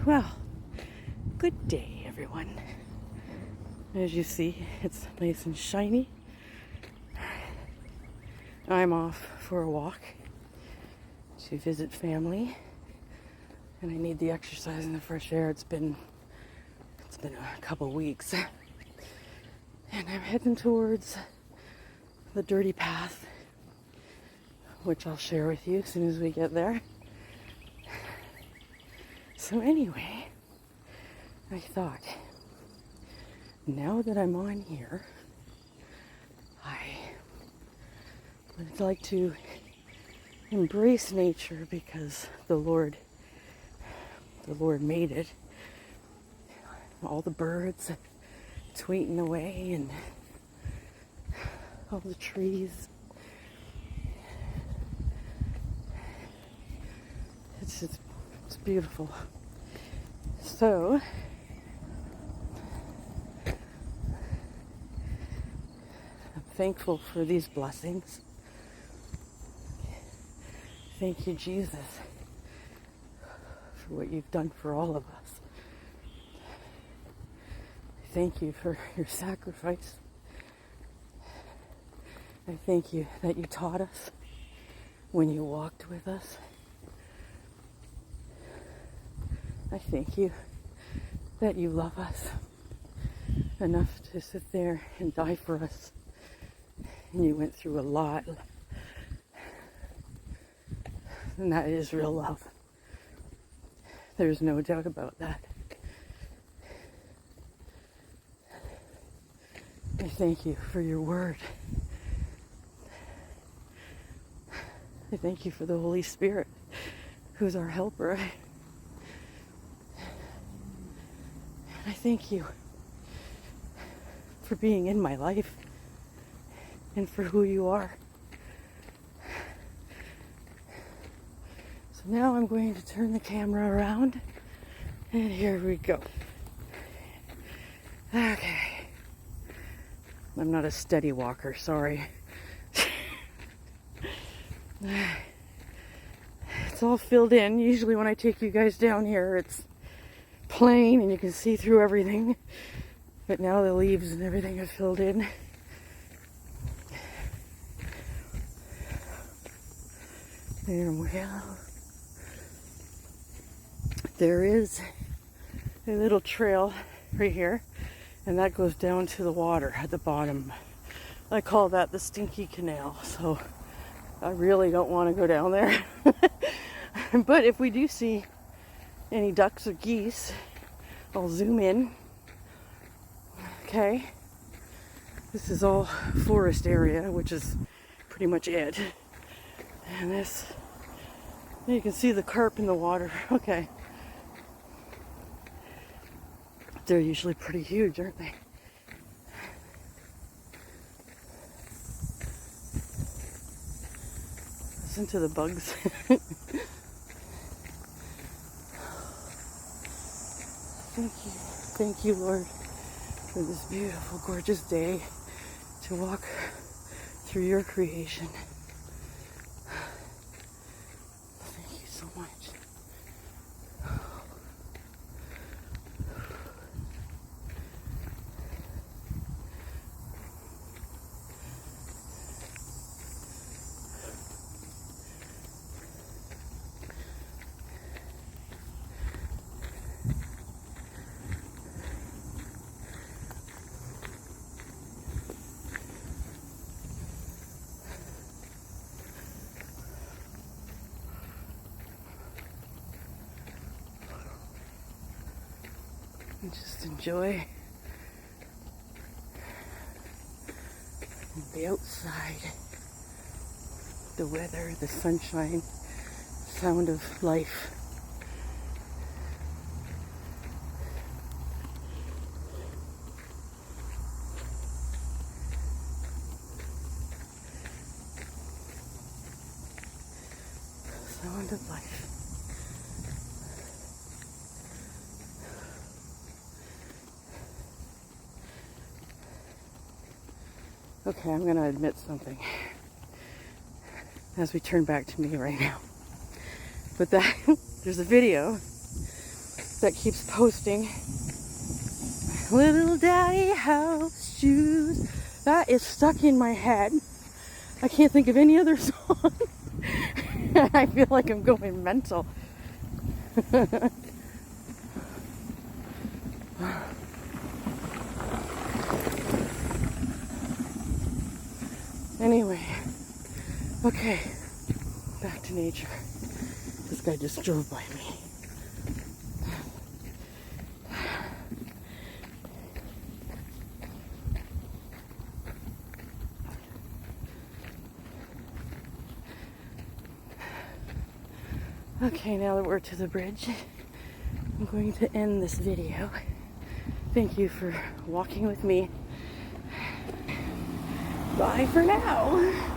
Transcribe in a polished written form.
Well, good day, everyone. As you see, it's nice and shiny. I'm off for a walk to visit family, and I need the exercise and the fresh air. It's been a couple weeks, and I'm heading towards the dirty path, which I'll share with you as soon as we get there. So anyway, I thought, now that I'm on here, I would like to embrace nature because the Lord made it. All the birds tweeting away and all the trees. It's beautiful. So I'm thankful for these blessings. Thank you, Jesus, for what you've done for all of us. Thank you for your sacrifice. I thank you that you taught us when you walked with us. I thank you that you love us enough to sit there and die for us. And you went through a lot. And that is real love. There's no doubt about that. I thank you for your word. I thank you for the Holy Spirit, who's our helper. I thank you for being in my life and for who you are. So now I'm going to turn the camera around, and here we go. Okay. I'm not a steady walker, sorry. It's all filled in. Usually when I take you guys down here, it's plain and you can see through everything. But now the leaves and everything are filled in. And well, there is a little trail right here, and that goes down to the water at the bottom. I call that the Stinky Canal, so I really don't want to go down there. But if we do see any ducks or geese, I'll zoom in. Okay. This is all forest area, which is pretty much it. And this, you can see the carp in the water. Okay. They're usually pretty huge, aren't they? Listen to the bugs. Thank you, Lord, for this beautiful, gorgeous day to walk through your creation. Thank you so much. And just enjoy the outside, the weather, the sunshine, sound of life. Sound of life. Okay, I'm going to admit something as we turn back to me right now. But that there's a video that keeps posting Little Daddy House Shoes. That is stuck in my head. I can't think of any other song. I feel like I'm going mental. Anyway, okay, back to nature. This guy just drove by me. Okay, now that we're to the bridge, I'm going to end this video. Thank you for walking with me. Bye for now.